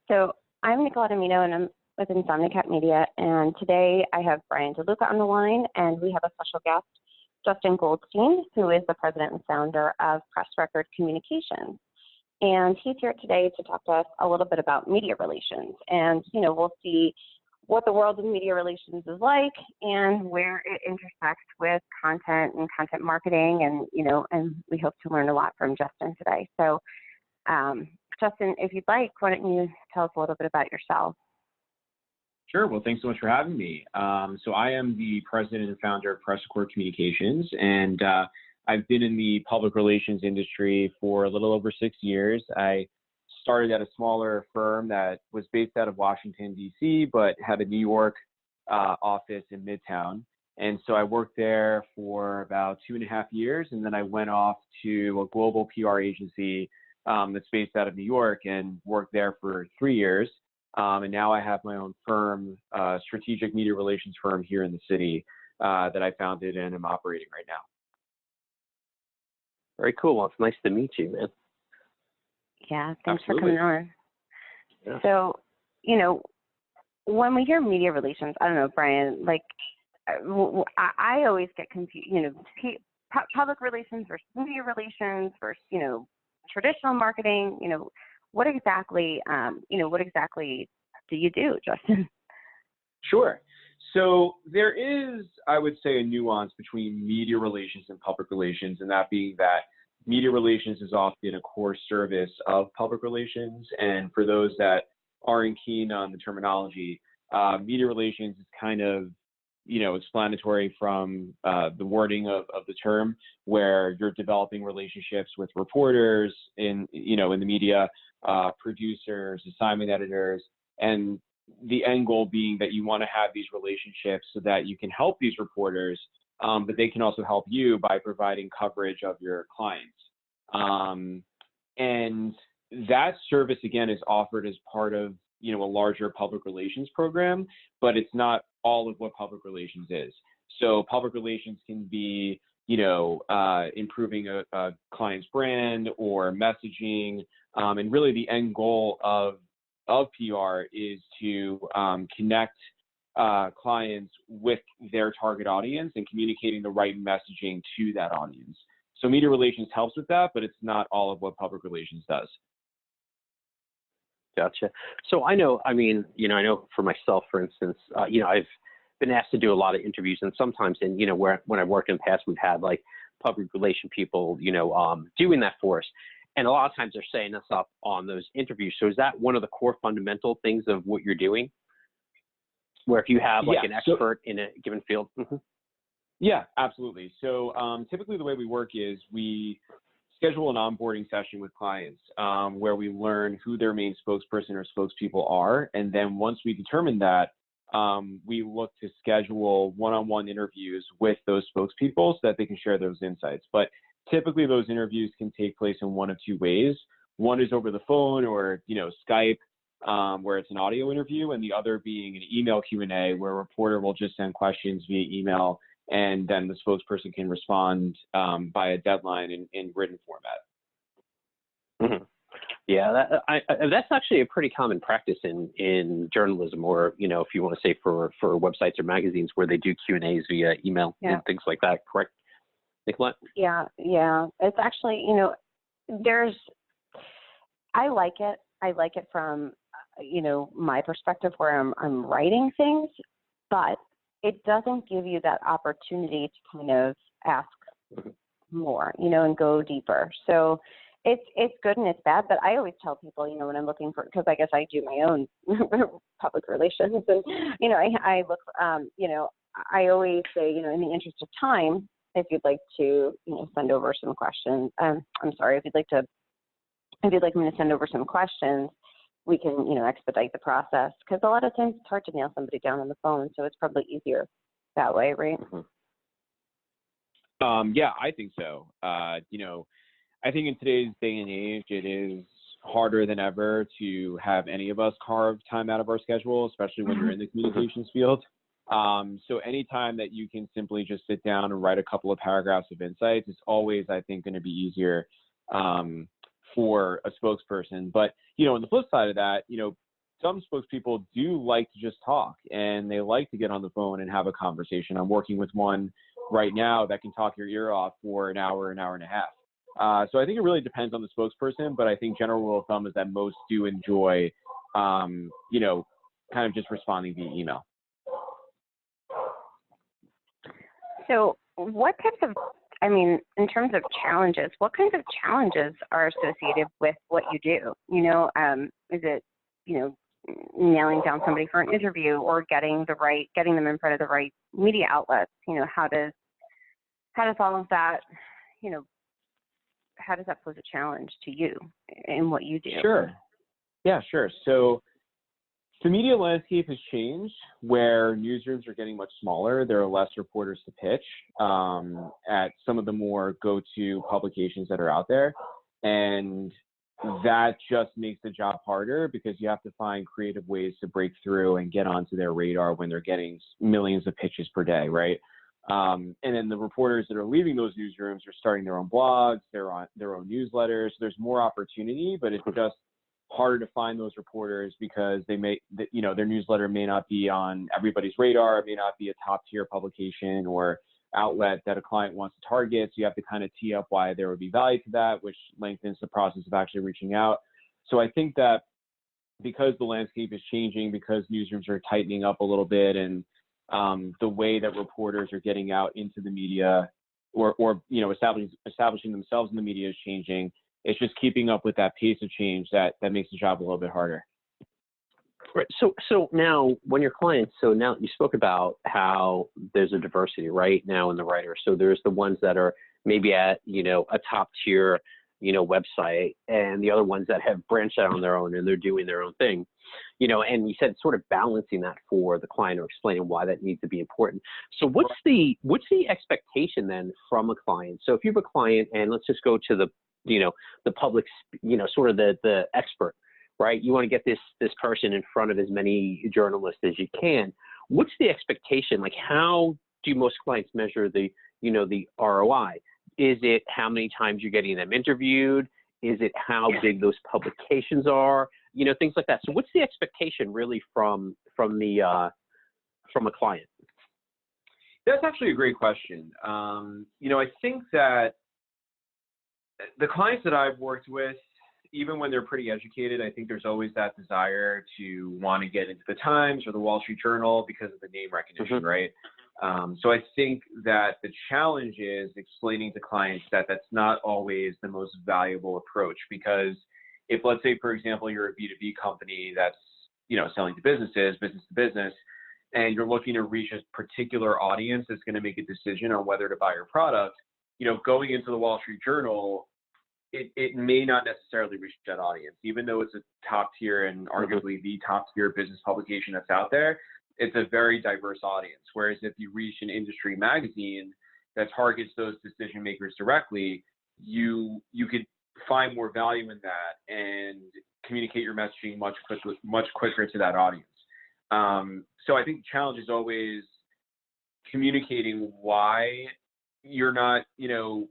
So I'm Nicolette Emmino, and I'm with Insomnicat Media. And today I have Bryan DeLuca on the line, and we have a special guest, Justin Goldstein, who is the president and founder of Press Record Communications. And he's here today to talk to us a little bit about media relations. And, we'll see what the world of media relations is like and where it intersects with content and content marketing. And we hope to learn a lot from Justin today. So, Justin, if you'd like, why don't you tell us a little bit about yourself? Sure. Well, thanks so much for having me. So I am the president and founder of Press Record Communications, and I've been in the public relations industry for a little over 6 years. I started at a smaller firm that was based out of Washington, D.C., but had a New York office in Midtown. And so I worked there for about 2.5 years, and then I went off to a global PR agency that's based out of New York and worked there for 3 years. And now I have my own firm, strategic media relations firm here in the city that I founded and am operating right now. Very cool. Well, it's nice to meet you, man. Yeah, thanks Absolutely. for coming on. Yeah. So, when we hear media relations, I don't know, Bryan, I always get confused, public relations versus media relations versus, traditional marketing, what exactly do you do, Justin? Sure. So there is, I would say, a nuance between media relations and public relations, and that being that media relations is often a core service of public relations. And for those that aren't keen on the terminology, media relations is kind of, explanatory from the wording of the term, where you're developing relationships with reporters in the media, producers, assignment editors, and the end goal being that you want to have these relationships so that you can help these reporters, but they can also help you by providing coverage of your clients. And that service, again, is offered as part of, a larger public relations program, but it's not all of what public relations is. So public relations can be, improving a client's brand or messaging. And really the end goal of PR is to connect clients with their target audience and communicating the right messaging to that audience. So media relations helps with that, but it's not all of what public relations does. Gotcha. So I know for myself, for instance, I've been asked to do a lot of interviews, and sometimes when I've worked in the past, we've had like public relation people, doing that for us. And a lot of times they're setting us up on those interviews. So is that one of the core fundamental things of what you're doing? Where if you have an expert in a given field? Mm-hmm. Yeah, absolutely. So typically the way we work is we schedule an onboarding session with clients where we learn who their main spokesperson or spokespeople are. And then once we determine that, we look to schedule one-on-one interviews with those spokespeople so that they can share those insights. But typically those interviews can take place in one of two ways. One is over the phone or, Skype, where it's an audio interview, and the other being an email Q&A where a reporter will just send questions via email, and then the spokesperson can respond by a deadline in written format. Mm-hmm. Yeah, that's actually a pretty common practice in journalism, or if you want to say for websites or magazines where they do Q&As via email and things like that. Correct, Nicolette? Yeah. It's actually, I like it. I like it from my perspective where I'm writing things, but it doesn't give you that opportunity to kind of ask more, and go deeper. So it's good and it's bad, but I always tell people, when I'm looking for, because I guess I do my own public relations, and I look, I always say, in the interest of time, if you'd like to, send over some questions. If you'd like me to send over some questions, we can, expedite the process, because a lot of times it's hard to nail somebody down on the phone, so it's probably easier that way, right? Mm-hmm. Yeah, I think so. I think in today's day and age, it is harder than ever to have any of us carve time out of our schedule, especially when you're in the communications field. So anytime that you can simply just sit down and write a couple of paragraphs of insights, it's always, I think, going to be easier for a spokesperson. But, on the flip side of that, some spokespeople do like to just talk, and they like to get on the phone and have a conversation. I'm working with one right now that can talk your ear off for an hour and a half. So I think it really depends on the spokesperson, but I think general rule of thumb is that most do enjoy, you know, kind of just responding via email. So what types of, I mean, in terms of challenges, what kinds of challenges are associated with what you do? You know, is it, you know, nailing down somebody for an interview or getting them in front of the right media outlets? You know, how does all of that, you know, how does that pose a challenge to you in what you do? Sure. Yeah, sure. So the media landscape has changed where newsrooms are getting much smaller. There are less reporters to pitch at some of the more go-to publications that are out there. And that just makes the job harder because you have to find creative ways to break through and get onto their radar when they're getting millions of pitches per day, right? And then the reporters that are leaving those newsrooms are starting their own blogs, their own newsletters. There's more opportunity, but it's just harder to find those reporters because they may, you know, their newsletter may not be on everybody's radar. It may not be a top tier publication or outlet that a client wants to target. So you have to kind of tee up why there would be value to that, which lengthens the process of actually reaching out. So I think that because the landscape is changing, because newsrooms are tightening up a little bit, and the way that reporters are getting out into the media or you know, establishing themselves in the media is changing. It's just keeping up with that pace of change that makes the job a little bit harder. Right. So now when your clients, so now you spoke about how there's a diversity right now in the writers. So there's the ones that are maybe at, you know, a top tier, you know, website, and the other ones that have branched out on their own and they're doing their own thing, you know, and you said sort of balancing that for the client or explaining why that needs to be important. So what's the expectation then from a client? So if you have a client, and let's just go to the, you know, the public, you know, sort of the expert, right? You want to get this person in front of as many journalists as you can. What's the expectation? Like, how do most clients measure the, you know, the ROI? Is it how many times you're getting them interviewed? Is it how big those publications are? You know, things like that. So what's the expectation really from a client? That's actually a great question. You know, I think that the clients that I've worked with, even when they're pretty educated, I think there's always that desire to want to get into the Times or the Wall Street Journal because of the name recognition, right? So I think that the challenge is explaining to clients that that's not always the most valuable approach, because if, let's say, for example, you're a B2B company that's, you know, selling to businesses, business to business, and you're looking to reach a particular audience that's going to make a decision on whether to buy your product, you know, going into the Wall Street Journal, it may not necessarily reach that audience, even though it's a top tier and arguably the top tier business publication that's out there. It's a very diverse audience. Whereas if you reach an industry magazine that targets those decision makers directly, you could find more value in that and communicate your messaging much quicker to that audience. So I think the challenge is always communicating why you're not, you know,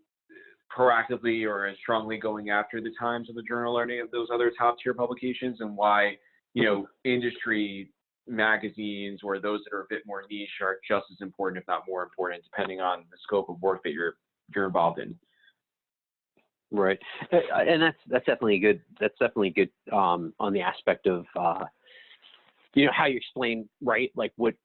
proactively or as strongly going after the Times or the Journal or any of those other top tier publications, and why, you know, industry magazines or those that are a bit more niche are just as important, if not more important, depending on the scope of work that you're involved in. Right, and that's definitely good. That's definitely good on the aspect of you know, how you explain, right, like what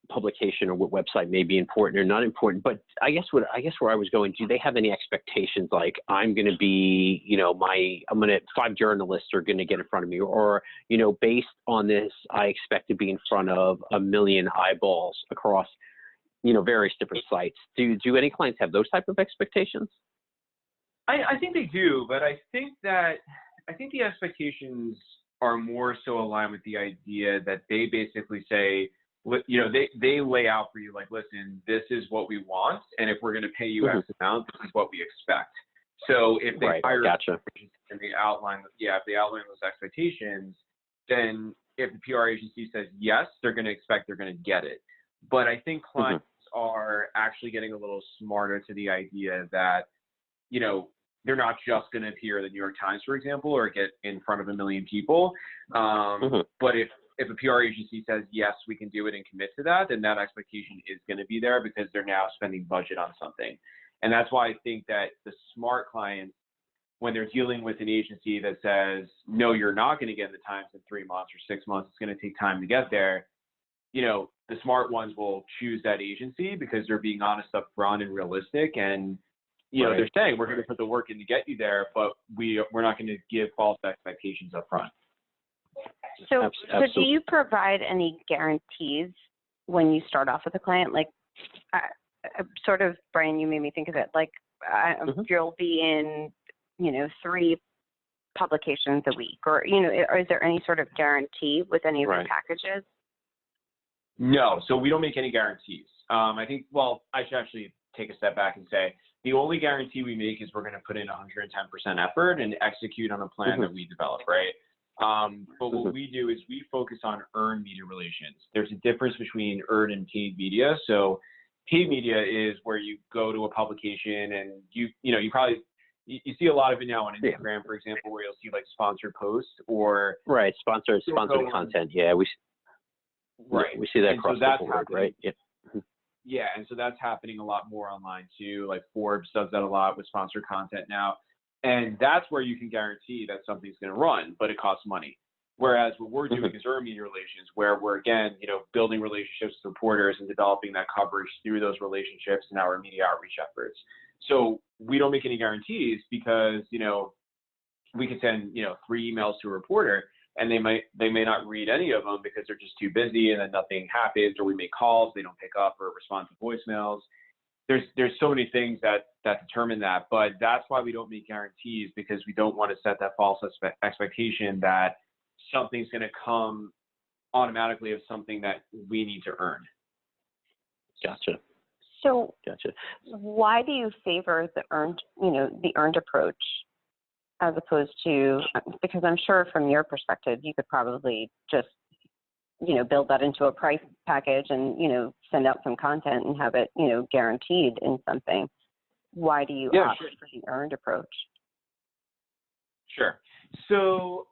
publication or what website may be important or not important. But I guess where I was going, do they have any expectations like I'm going to be, you know, 5 journalists are going to get in front of me, or, you know, based on this, I expect to be in front of 1 million eyeballs across, you know, various different sites. Do any clients have those type of expectations? I think they do, but I think the expectations are more so aligned with the idea that they basically say, you know, they lay out for you, like, listen, this is what we want, and if we're going to pay you X amount, this is what we expect. So if they hire and they outline, if they outline those expectations, then if the PR agency says yes, they're going to expect they're going to get it. But I think clients are actually getting a little smarter to the idea that, you know, they're not just going to appear in the New York Times, for example, or get in front of 1 million people. But if a PR agency says, yes, we can do it and commit to that, then that expectation is going to be there because they're now spending budget on something. And that's why I think that the smart clients, when they're dealing with an agency that says, no, you're not going to get in the Times in 3 months or 6 months, it's going to take time to get there, you know, the smart ones will choose that agency because they're being honest up front and realistic. And, you know, they're saying, we're going to put the work in to get you there, but we're not going to give false expectations up front. So do you provide any guarantees when you start off with a client? Like, sort of, Bryan, you made me think of it. Like, you'll be in, you know, 3 publications a week, or, you know, or is there any sort of guarantee with any of the packages? No, so we don't make any guarantees. I think, well, I should actually take a step back and say the only guarantee we make is we're going to put in 110% effort and execute on a plan that we develop, right? But what we do is we focus on earned media relations. There's a difference between earned and paid media. So paid media is where you go to a publication and you see a lot of it now on Instagram, for example, where you'll see like sponsored posts or sponsored content. Yeah, we see that across the board, right? Yeah, and so that's happening a lot more online too. Like Forbes does that a lot with sponsored content now. And that's where you can guarantee that something's going to run, but it costs money. Whereas what we're doing is earned media relations, where we're, again, you know, building relationships with reporters and developing that coverage through those relationships and our media outreach efforts. So we don't make any guarantees because, you know, we could send, you know, 3 emails to a reporter and they may not read any of them because they're just too busy and then nothing happens, or we make calls, they don't pick up or respond to voicemails. There's so many things that determine that, but that's why we don't make guarantees, because we don't want to set that false expectation that something's going to come automatically of something that we need to earn. Gotcha. So why do you favor the earned approach as opposed to, because I'm sure from your perspective, you could probably just, you know, build that into a price package and, you know, send out some content and have it, you know, guaranteed in something. Why do you opt for the earned approach? Sure. So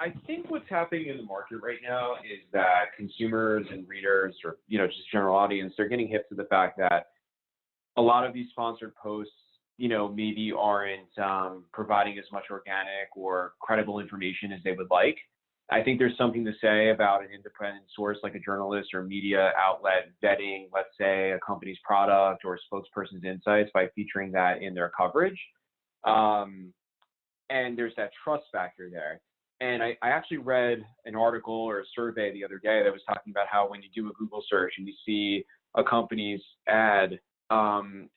I think what's happening in the market right now is that consumers and readers, or, you know, just general audience, they're getting hip to the fact that a lot of these sponsored posts, you know, maybe aren't providing as much organic or credible information as they would like. I think there's something to say about an independent source like a journalist or media outlet vetting, let's say, a company's product or a spokesperson's insights by featuring that in their coverage. And there's that trust factor there. And I actually read an article or a survey the other day that was talking about how when you do a Google search and you see a company's ad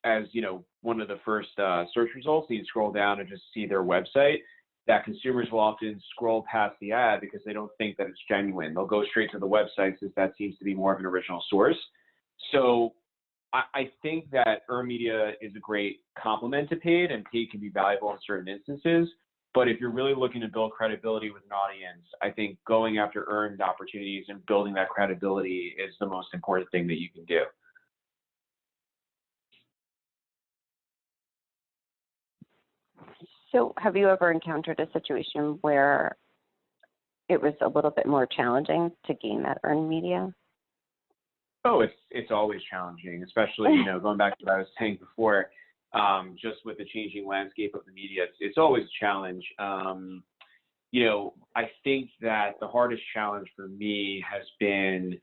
as, you know, one of the first search results, you scroll down and just see their website, that consumers will often scroll past the ad because they don't think that it's genuine. They'll go straight to the website since that seems to be more of an original source. So I think that earned media is a great complement to paid, and paid can be valuable in certain instances. But if you're really looking to build credibility with an audience, I think going after earned opportunities and building that credibility is the most important thing that you can do. So have you ever encountered a situation where it was a little bit more challenging to gain that earned media? Oh, it's always challenging, especially, you know, going back to what I was saying before, just with the changing landscape of the media, it's always a challenge. You know, I think that the hardest challenge for me has been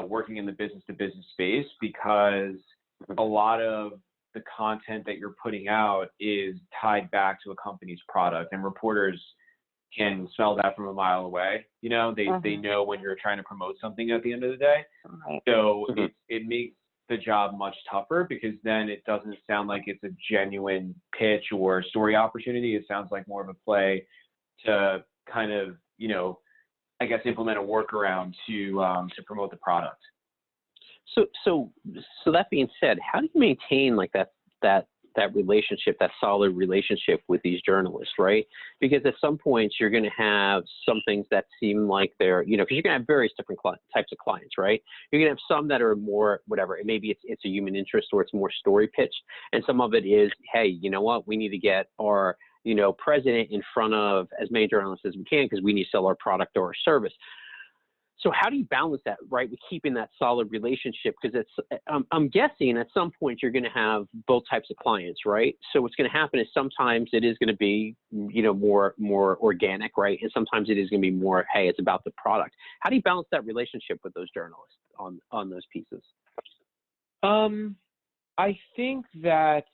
working in the business-to-business space, because a lot of the content that you're putting out is tied back to a company's product, and reporters can smell that from a mile away. You know, they know when you're trying to promote something at the end of the day. Right. So it makes the job much tougher, because then it doesn't sound like it's a genuine pitch or story opportunity. It sounds like more of a play to kind of, you know, I guess implement a workaround to promote the product. So that being said, how do you maintain like that that relationship, that solid relationship with these journalists, right? Because at some points you're going to have some things that seem like they're, because you're going to have various different types of clients, right? You're going to have some that are more whatever. Maybe it's a human interest or it's more story pitched, and some of it is, hey, you know what? We need to get our president in front of as many journalists as we can because we need to sell our product or our service. So how do you balance that, right, with keeping that solid relationship? Because I'm guessing at some point you're going to have both types of clients, right? So what's going to happen is sometimes it is going to be, more organic, right? And sometimes it is going to be more, hey, it's about the product. How do you balance that relationship with those journalists on those pieces? I think that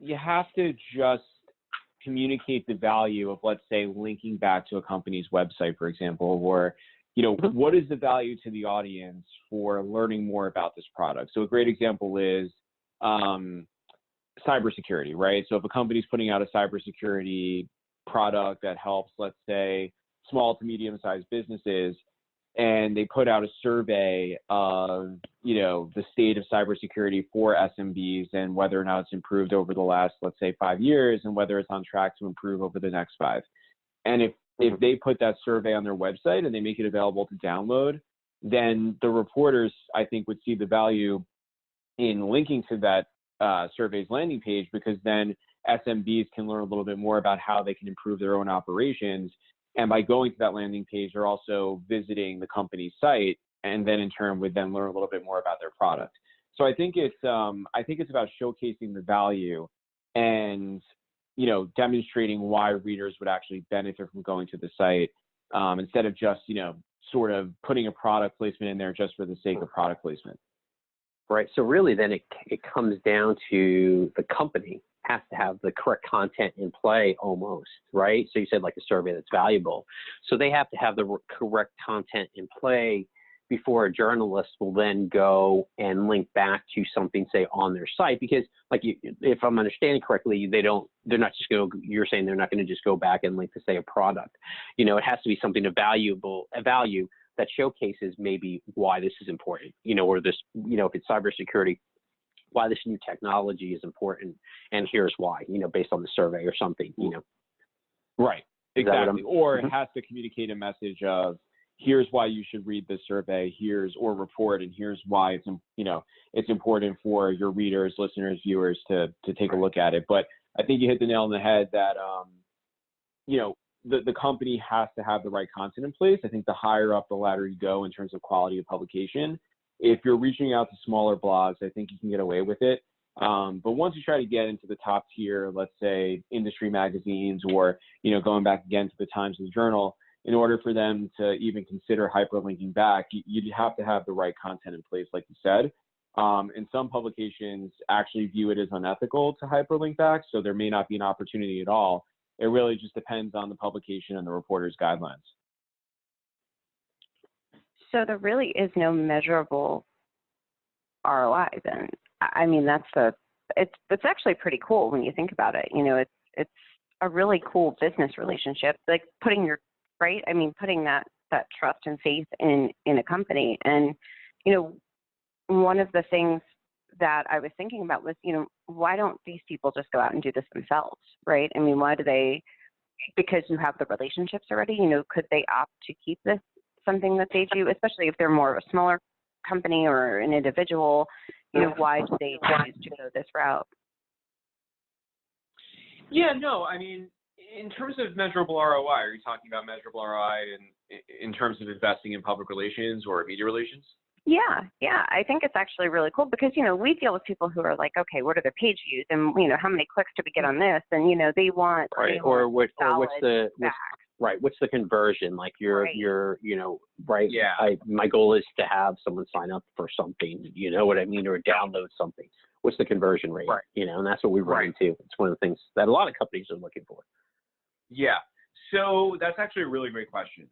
you have to just communicate the value of, let's say, linking back to a company's website, for example, or what is the value to the audience for learning more about this product? So a great example is cybersecurity, right? So if a company's putting out a cybersecurity product that helps, let's say, small to medium-sized businesses, and they put out a survey of, the state of cybersecurity for SMBs and whether or not it's improved over the last, let's say, 5 years, and whether it's on track to improve over the next 5. And if they put that survey on their website and they make it available to download, then the reporters, I think, would see the value in linking to that survey's landing page, because then SMBs can learn a little bit more about how they can improve their own operations. And by going to that landing page, they're also visiting the company's site, and then in turn would then learn a little bit more about their product. So I think it's about showcasing the value and demonstrating why readers would actually benefit from going to the site, instead of just, sort of putting a product placement in there just for the sake of product placement. Right. So really then it comes down to the company has to have the correct content in play almost, right? So you said like a survey that's valuable. So they have to have the correct content in play before a journalist will then go and link back to something, say, on their site. Because if I'm understanding correctly, you're saying they're not going to just go back and link to, say, a product. It has to be something of value that showcases maybe why this is important, or this, if it's cybersecurity, why this new technology is important, and here's why, based on the survey or something, Right, exactly. Or it has to communicate a message of, here's why you should read this survey, or report, and here's why it's important for your readers, listeners, viewers to take a look at it. But I think you hit the nail on the head that, the company has to have the right content in place. I think the higher up the ladder you go in terms of quality of publication, if you're reaching out to smaller blogs, I think you can get away with it. But once you try to get into the top tier, let's say industry magazines, or, going back again to the Times and the Journal, in order for them to even consider hyperlinking back, you'd have to have the right content in place, like you said. And some publications actually view it as unethical to hyperlink back, so there may not be an opportunity at all. It really just depends on the publication and the reporter's guidelines. So there really is no measurable ROI then. I mean, it's actually pretty cool when you think about it. It's a really cool business relationship, like putting that trust and faith in a company. And, one of the things that I was thinking about was, why don't these people just go out and do this themselves, right? I mean, why do they, because you have the relationships already, could they opt to keep this something that they do, especially if they're more of a smaller company or an individual, why do they choose to go this route? Yeah, no, I mean, in terms of measurable ROI, are you talking about measurable ROI in terms of investing in public relations or media relations? Yeah. I think it's actually really cool because, we deal with people who are like, okay, what are their page views? And, how many clicks do we get on this? And, they want, right. What's the conversion? Like right. Yeah. My goal is to have someone sign up for something, you know what I mean? Or download something. What's the conversion rate? Right. And that's what we run into. It's one of the things that a lot of companies are looking for. Yeah. So that's actually a really great question.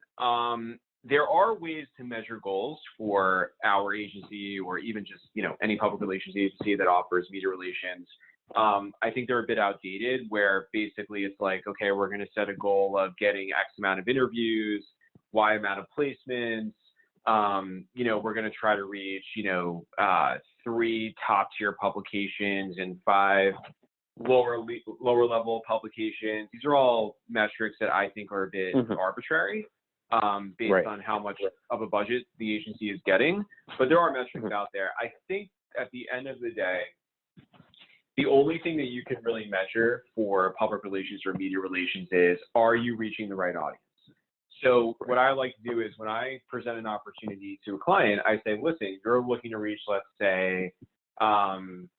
There are ways to measure goals for our agency, or even just, any public relations agency that offers media relations. I think they're a bit outdated, where basically it's like, okay, we're going to set a goal of getting X amount of interviews, Y amount of placements. We're going to try to reach, 3 top tier publications and 5 lower level publications. These are all metrics that I think are a bit arbitrary, based on how much of a budget the agency is getting. But there are metrics out there. I think at the end of the day, the only thing that you can really measure for public relations or media relations is, are you reaching the right audience? So what I like to do is when I present an opportunity to a client, I say, listen, you're looking to reach, let's say, I'm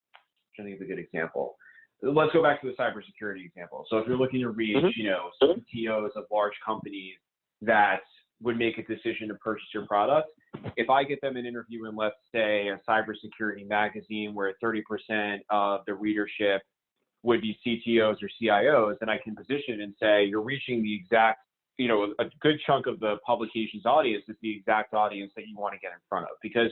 trying to think of a good example. Let's go back to the cybersecurity example. So if you're looking to reach, CTOs of large companies that would make a decision to purchase your product, if I get them an interview in, let's say, a cybersecurity magazine where 30% of the readership would be CTOs or CIOs, then I can position and say, you're reaching the exact, a good chunk of the publication's audience is the exact audience that you want to get in front of. Because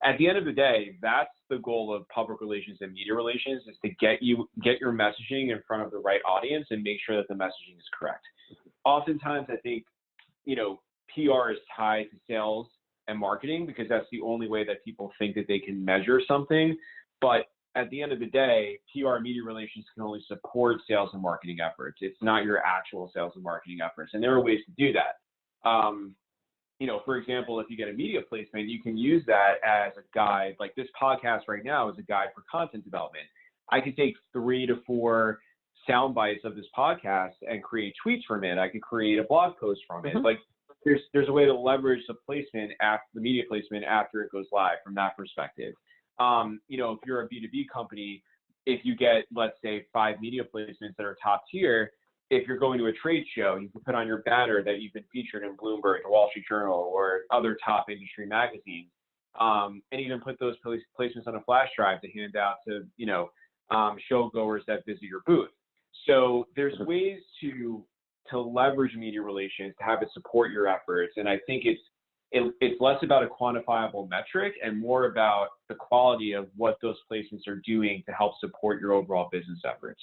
at the end of the day, that's the goal of public relations and media relations, is to get your messaging in front of the right audience and make sure that the messaging is correct. Oftentimes, I think, PR is tied to sales and marketing because that's the only way that people think that they can measure something. But at the end of the day, PR and media relations can only support sales and marketing efforts. It's not your actual sales and marketing efforts. And there are ways to do that. For example, if you get a media placement, you can use that as a guide. Like this podcast right now is a guide for content development. I could take 3 to 4 sound bites of this podcast and create tweets from it. I could create a blog post from it. Like there's a way to leverage the placement after the media placement after it goes live from that perspective. If you're a B2B company, if you get, let's say, 5 media placements that are top tier, if you're going to a trade show, you can put on your banner that you've been featured in Bloomberg, the Wall Street Journal, or other top industry magazines, and even put those placements on a flash drive to hand out to, show goers that visit your booth. So there's ways to leverage media relations to have it support your efforts. And I think it's less about a quantifiable metric and more about the quality of what those placements are doing to help support your overall business efforts.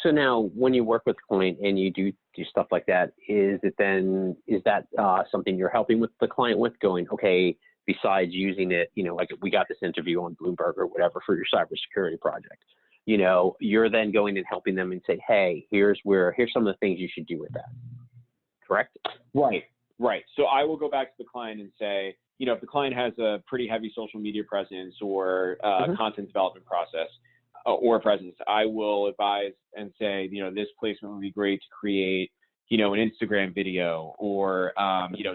So now when you work with a client and you do stuff like that, is that something you're helping with the client with, going, okay, besides using it, like we got this interview on Bloomberg or whatever for your cybersecurity project, you're then going and helping them and say, hey, here's some of the things you should do with that. Correct? Right. So I will go back to the client and say, if the client has a pretty heavy social media presence or content development process or presence, I will advise and say, this placement would be great to create, an Instagram video or,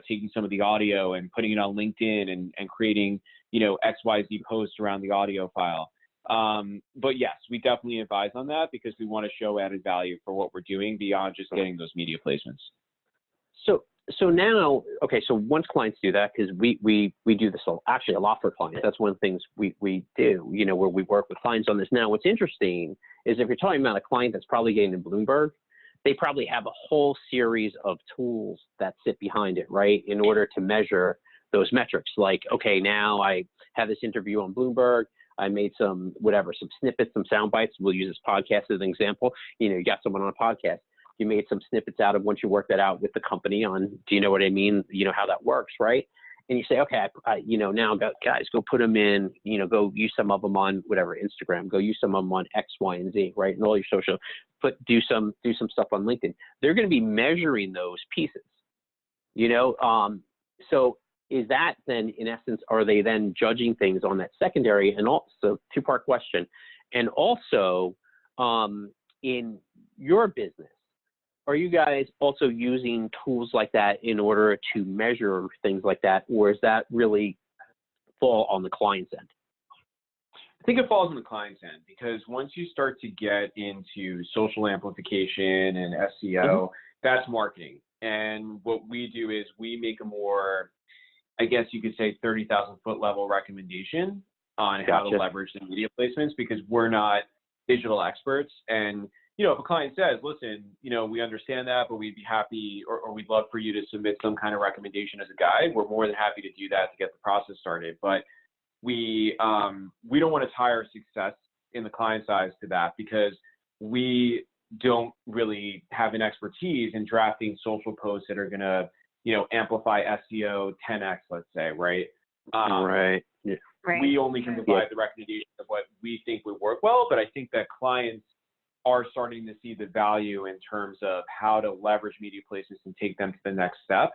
taking some of the audio and putting it on LinkedIn and creating, XYZ posts around the audio file. But yes, we definitely advise on that because we want to show added value for what we're doing beyond just getting those media placements. So now, okay, so once clients do that, because we do this actually a lot for clients. That's one of the things we do, where we work with clients on this. Now, what's interesting is if you're talking about a client that's probably getting in Bloomberg, they probably have a whole series of tools that sit behind it, right, in order to measure those metrics. Like, okay, now I have this interview on Bloomberg. I made some snippets, some sound bites. We'll use this podcast as an example. You got someone on a podcast. You made some snippets out of once you work that out with the company on, do you know what I mean? How that works, right? And you say, okay, now guys, go put them in, go use some of them on whatever, Instagram, go use some of them on X, Y, and Z, right? And all your social, do some stuff on LinkedIn. They're going to be measuring those pieces, so is that then, in essence, are they then judging things on that secondary? And also, 2-part question. And also, in your business, are you guys also using tools like that in order to measure things like that, or does that really fall on the client's end? I think it falls on the client's end because once you start to get into social amplification and SEO, that's marketing. And what we do is we make a more, I guess you could say, 30,000-foot level recommendation on how to leverage the media placements because we're not digital experts. And if a client says, listen, we understand that, but we'd be happy or we'd love for you to submit some kind of recommendation as a guide, we're more than happy to do that to get the process started. But we don't want to tie our success in the client size to that because we don't really have an expertise in drafting social posts that are going to, amplify SEO 10x, let's say, right? Right. Yeah. Right. We only can provide the recommendations of what we think would work well, but I think that clients are starting to see the value in terms of how to leverage media placements and take them to the next step.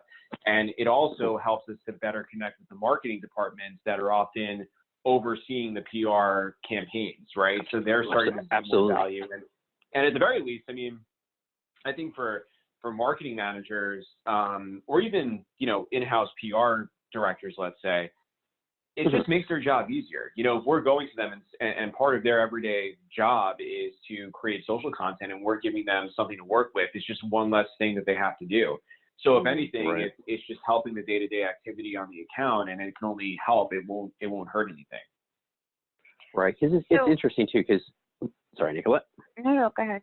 And it also helps us to better connect with the marketing departments that are often overseeing the PR campaigns, right? So they're starting to see more value. And at the very least, I mean, I think for marketing managers, or even, in-house PR directors, let's say, it just makes their job easier. If we're going to them and part of their everyday job is to create social content and we're giving them something to work with, it's just one less thing that they have to do. So if anything, it's just helping the day-to-day activity on the account, and it can only help. It won't hurt anything. Right, because it's interesting too. Because sorry, Nicolette. No, go ahead.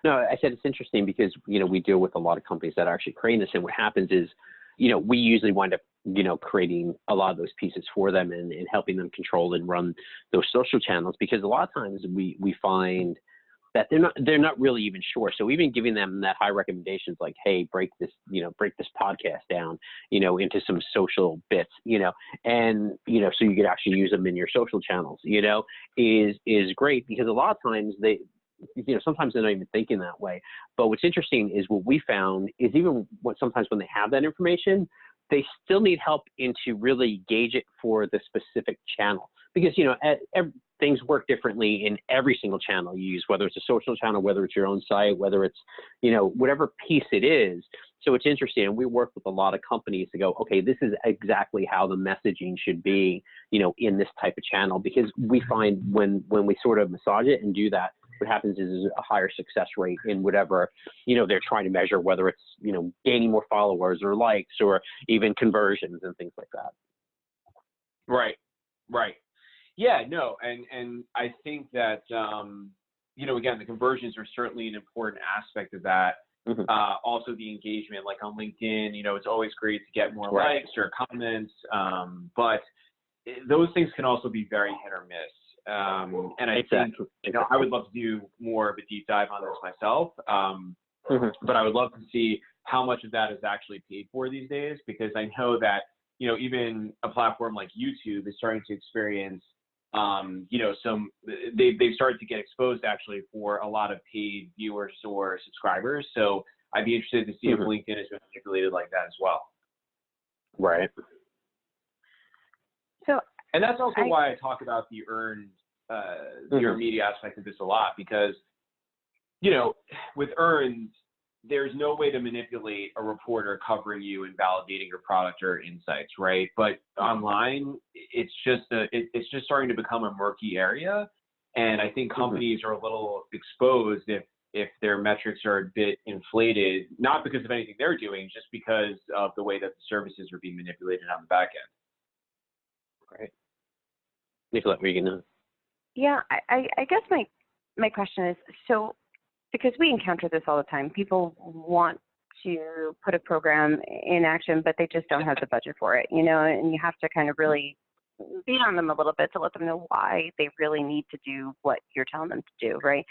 No, I said it's interesting because we deal with a lot of companies that are actually creating this, and what happens is, we usually wind up creating a lot of those pieces for them and helping them control and run those social channels, because a lot of times we find that they're not really even sure. So even giving them that high recommendations like, hey, break this podcast down, into some social bits, and, so you could actually use them in your social channels, is great, because a lot of times sometimes they're not even thinking that way. But what's interesting is what we found is even sometimes when they have that information, they still need help into really gauge it for the specific channel, because, things work differently in every single channel you use, whether it's a social channel, whether it's your own site, whether it's, whatever piece it is. So it's interesting. And we work with a lot of companies to go, okay, this is exactly how the messaging should be, in this type of channel, because we find when we sort of massage it and do that, what happens is a higher success rate in whatever, they're trying to measure, whether it's, gaining more followers or likes or even conversions and things like that. Right. Yeah, no. And I think that, again, the conversions are certainly an important aspect of that. Also the engagement, like on LinkedIn, it's always great to get more likes or comments. But those things can also be very hit or miss. And I think, I would love to do more of a deep dive on this myself. But I would love to see how much of that is actually paid for these days, because I know that, even a platform like YouTube is starting to experience, they've started to get exposed actually for a lot of paid viewers or subscribers. So I'd be interested to see if LinkedIn is manipulated like that as well. Right. So, and that's also why I talk about the earned media aspect of this a lot, because, with earned, there's no way to manipulate a reporter covering you and validating your product or insights, right? But online, it's just starting to become a murky area, and I think companies are a little exposed if their metrics are a bit inflated, not because of anything they're doing, just because of the way that the services are being manipulated on the back end. Right. Nicolette, were you gonna? Yeah, I guess my question is, so, because we encounter this all the time, people want to put a program in action, but they just don't have the budget for it, and you have to kind of really beat on them a little bit to let them know why they really need to do what you're telling them to do, right?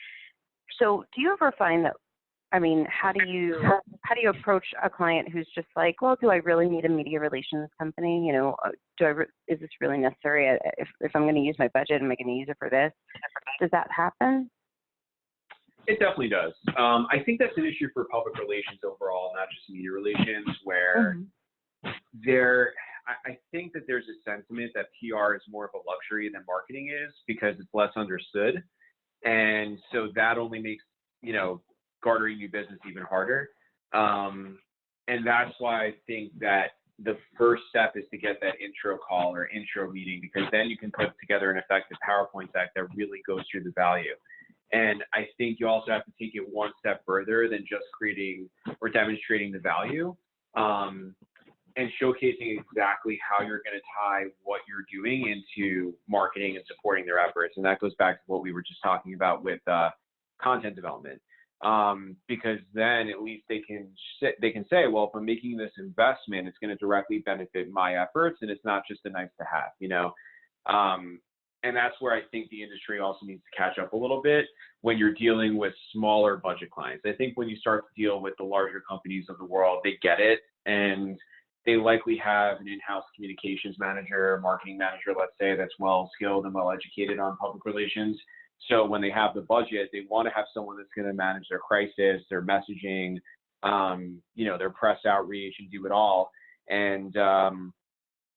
So do you ever find that, how do you approach a client who's just like, well, do I really need a media relations company? Is this really necessary? If I'm going to use my budget, am I going to use it for this? Does that happen? It definitely does. I think that's an issue for public relations overall, not just media relations, where I think that there's a sentiment that PR is more of a luxury than marketing is, because it's less understood. And so that only makes, garnering new business even harder. And that's why I think that the first step is to get that intro call or intro meeting, because then you can put together an effective PowerPoint deck that really goes through the value. And I think you also have to take it one step further than just creating or demonstrating the value, and showcasing exactly how you're going to tie what you're doing into marketing and supporting their efforts. And that goes back to what we were just talking about with content development, because then at least they can say, well, if I'm making this investment, it's going to directly benefit my efforts, and it's not just a nice to have, And that's where I think the industry also needs to catch up a little bit when you're dealing with smaller budget clients. I think when you start to deal with the larger companies of the world, they get it, and they likely have an in-house communications manager, marketing manager, let's say, that's well-skilled and well-educated on public relations. So when they have the budget, they want to have someone that's going to manage their crisis, their messaging, their press outreach, and do it all. And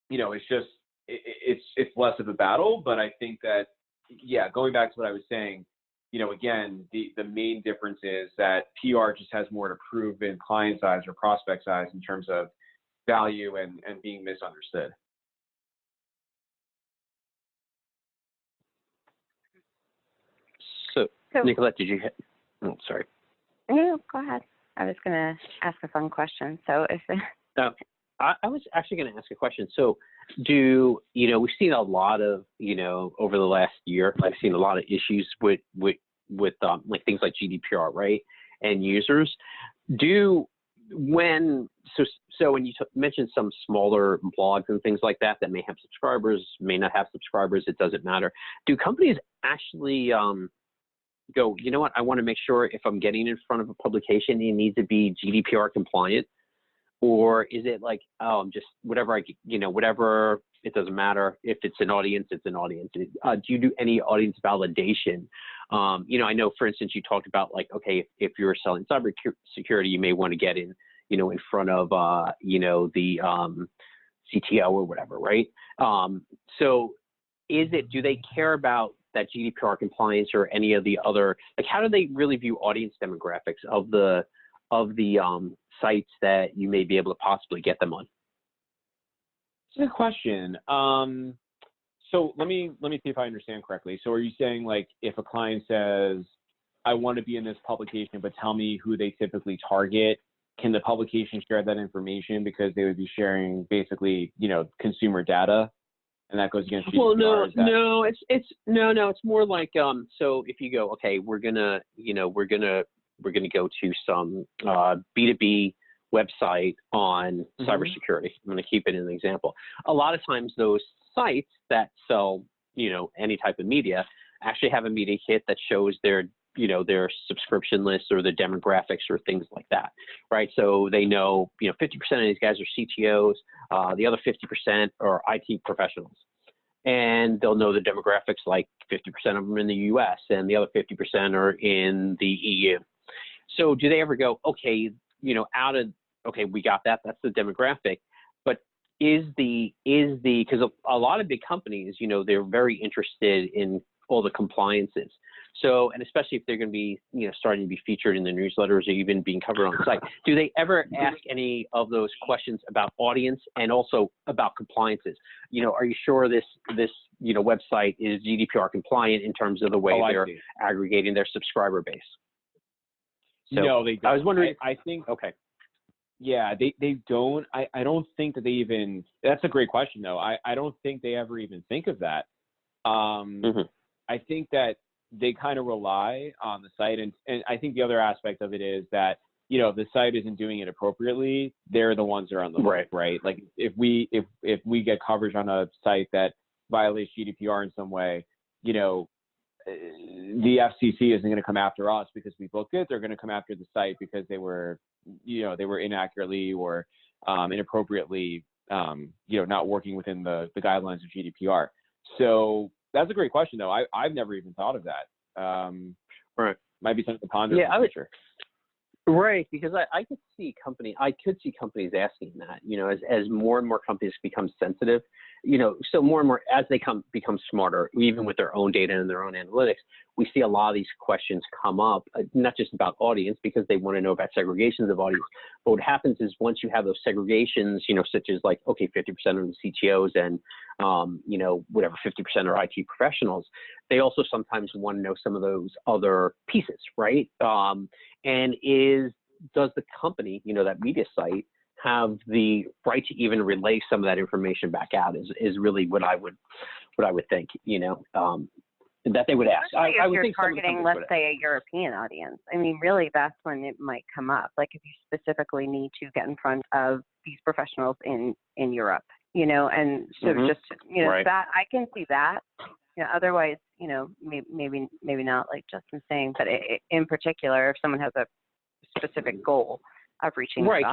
it's just it's less of a battle. But I think that, yeah, going back to what I was saying, again, the main difference is that PR just has more to prove in client's eyes or prospect's eyes in terms of value and being misunderstood. So Nicolette, did you hit? Oh, sorry. No, go ahead. I was going to ask a fun question. So if I was actually going to ask a question. So we've seen a lot of, over the last year, I've seen a lot of issues with like things like GDPR, right? And users when you mentioned some smaller blogs and things like that may have subscribers, may not have subscribers, it doesn't matter. Do companies actually go, you know what, I want to make sure if I'm getting in front of a publication, it needs to be GDPR compliant? Or is it like, oh, I'm just whatever whatever, it doesn't matter. If it's an audience, it's an audience. Do you do any audience validation? I know, for instance, you talked about like, okay, if you're selling cybersecurity, you may want to get in, in front of, the CTO or whatever, right? So do they care about that GDPR compliance or any of the other, like, how do they really view audience demographics of the sites that you may be able to possibly get them on? Good question. So let me see if I understand correctly. So are you saying, like, if a client says, I want to be in this publication, but tell me who they typically target, can the publication share that information because they would be sharing basically, consumer data, and that goes against GDPR? Well, it's more like, so if you go, okay, we're gonna go to some B2B website on cybersecurity. I'm going to keep it as an example. A lot of times those sites that sell, any type of media actually have a media kit that shows their subscription list or the demographics or things like that, right? So they know, 50% of these guys are CTOs, the other 50% are IT professionals. And they'll know the demographics, like 50% of them in the US and the other 50% are in the EU. So do they ever go, okay, okay, we got that, that's the demographic, but because a lot of big companies, they're very interested in all the compliances. So, and especially if they're going to be, starting to be featured in the newsletters or even being covered on the site, do they ever ask any of those questions about audience and also about compliances? Are you sure this website is GDPR compliant in terms of the way they're aggregating their subscriber base? So, no, they don't. I was wondering. I think. Okay. Yeah, they don't. I don't think that they even. That's a great question, though. I don't think they ever even think of that. I think that they kind of rely on the site, and I think the other aspect of it is that if the site isn't doing it appropriately, they're the ones that are on the hook, right? Like if we get coverage on a site that violates GDPR in some way, the FCC isn't going to come after us because we booked it. They're going to come after the site because they were inaccurately or inappropriately, not working within the guidelines of GDPR. So that's a great question, though. I've never even thought of that. Right. Might be something to ponder in the future. Right, because I could see companies asking that, as more and more companies become sensitive, so more and more as they become smarter, even with their own data and their own analytics, we see a lot of these questions come up, not just about audience, because they want to know about segregations of audience. But what happens is once you have those segregations, such as like, okay, 50% of the CTOs and, whatever, 50% are IT professionals, they also sometimes want to know some of those other pieces, right? And does the company, that media site, have the right to even relay some of that information back out is really what I would think, that they would ask. I would think targeting, let's say, a European audience. I mean, really, that's when it might come up. Like if you specifically need to get in front of these professionals in Europe, and so just, right. That I can see that. Otherwise, maybe not, like Justin's saying, but in particular, if someone has a specific goal of reaching, right?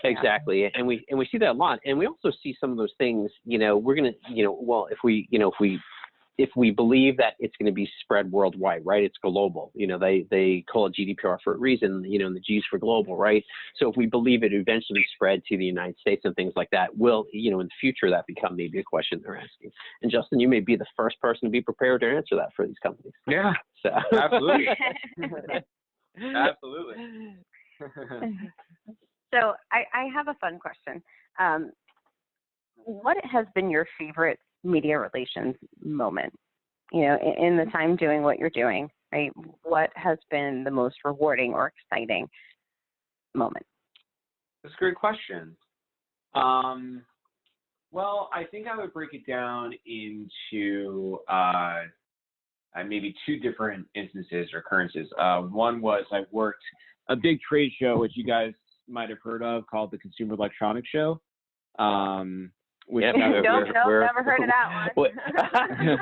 Exactly. And we see that a lot. And we also see some of those things, we're going to, well, if we believe that it's going to be spread worldwide, right? It's global. They call it GDPR for a reason, and the G's for global, right? So if we believe it eventually spread to the United States and things like that, will, in the future, that become maybe a question they're asking. And Justin, you may be the first person to be prepared to answer that for these companies. Yeah, so. Absolutely. Absolutely. So I have a fun question. What has been your favorite media relations moment, in the time doing what you're doing, right? What has been the most rewarding or exciting moment? That's a great question. Well, I think I would break it down into maybe two different instances or occurrences. One was I worked a big trade show, which you guys might have heard of, called the Consumer Electronics Show. Which never heard of that one.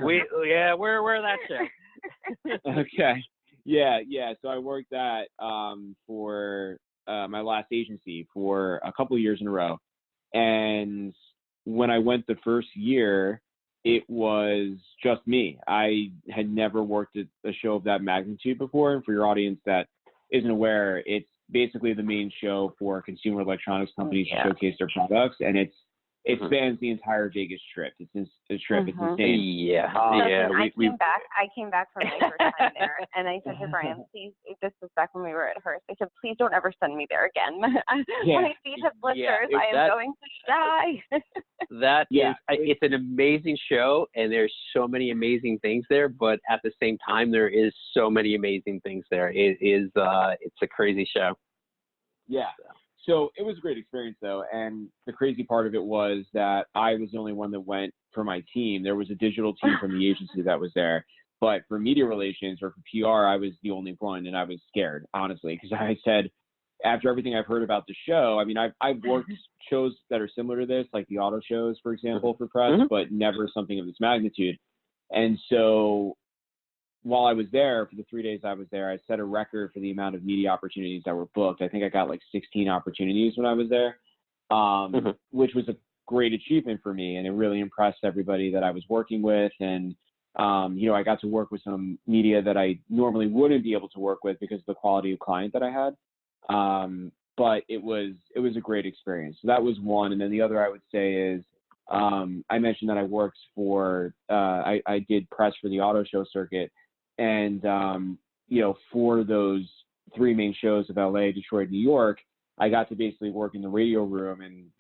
we're that show. Okay. Yeah. So I worked that for my last agency for a couple of years in a row. And when I went the first year, it was just me. I had never worked at a show of that magnitude before. And for your audience that isn't aware, it's basically the main show for consumer electronics companies to showcase their products. And it spans the entire Vegas Strip. It's insane. Yeah. I came back from my first time there, and I said to Bryan, please, this was back when we were at Hearst. I said, please don't ever send me there again. My feet have blisters. I am going to die. It's an amazing show, and there's so many amazing things there, but at the same time, there is so many amazing things there. It's a crazy show. Yeah. So it was a great experience, though, and the crazy part of it was that I was the only one that went for my team. There was a digital team from the agency that was there, but for media relations or for PR, I was the only one, and I was scared, honestly, because I said, after everything I've heard about the show, I mean, I've worked shows that are similar to this, like the auto shows, for example, for press, but never something of this magnitude. And so while I was there, for the 3 days I was there, I set a record for the amount of media opportunities that were booked. I think I got like 16 opportunities when I was there, which was a great achievement for me. And it really impressed everybody that I was working with. And, I got to work with some media that I normally wouldn't be able to work with because of the quality of client that I had. But it was a great experience. So that was one. And then the other I would say is, I mentioned that I worked for, I did press for the auto show circuit. And, for those three main shows of LA, Detroit, New York, I got to basically work in the radio room and,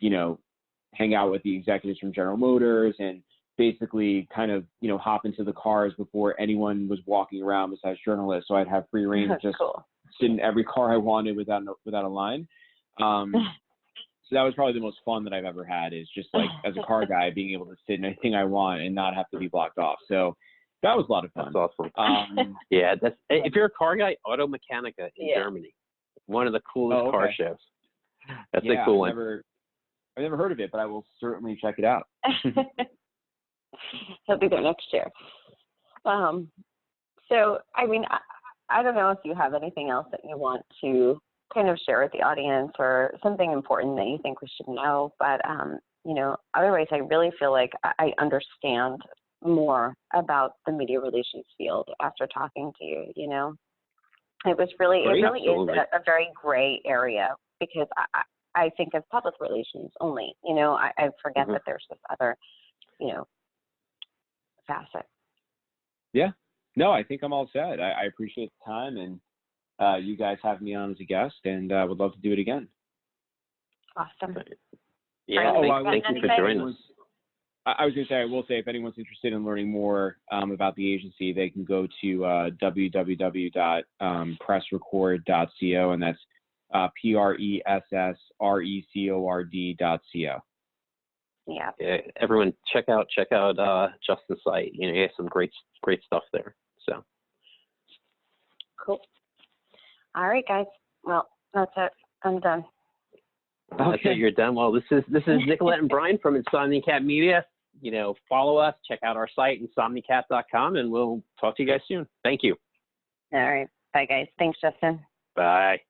hang out with the executives from General Motors and basically kind of, hop into the cars before anyone was walking around besides journalists. So I'd have free reign to just sit in every car I wanted without a line. So that was probably the most fun that I've ever had, is just like as a car guy being able to sit in anything I want and not have to be blocked off. So that was a lot of fun. That's awesome. If you're a car guy, Auto Mechanica in Germany, one of the coolest car shows. That's a cool one. I've never heard of it, but I will certainly check it out. He'll be there next year. So, I mean, I don't know if you have anything else that you want to kind of share with the audience or something important that you think we should know, but, otherwise I really feel like I understand more about the media relations field after talking to you. It really is a very gray area, because I think of public relations only. I forget that there's this other, facet. Yeah. No, I think I'm all set. I appreciate the time, and you guys having me on as a guest, and I would love to do it again. Awesome. Yeah. Thank you for joining us. I was going to say, I will say, if anyone's interested in learning more about the agency, they can go to www.pressrecord.co, and that's PRESSRECORD.co. Yeah. Everyone, check out Justin's site. He has some great stuff there. So. Cool. All right, guys. Well, that's it. I'm done. That's it. You're done. Well, this is Nicolette and Bryan from Insomnicat Media. Follow us, check out our site, insomnicat.com, and we'll talk to you guys soon. Thank you. All right. Bye, guys. Thanks, Justin. Bye.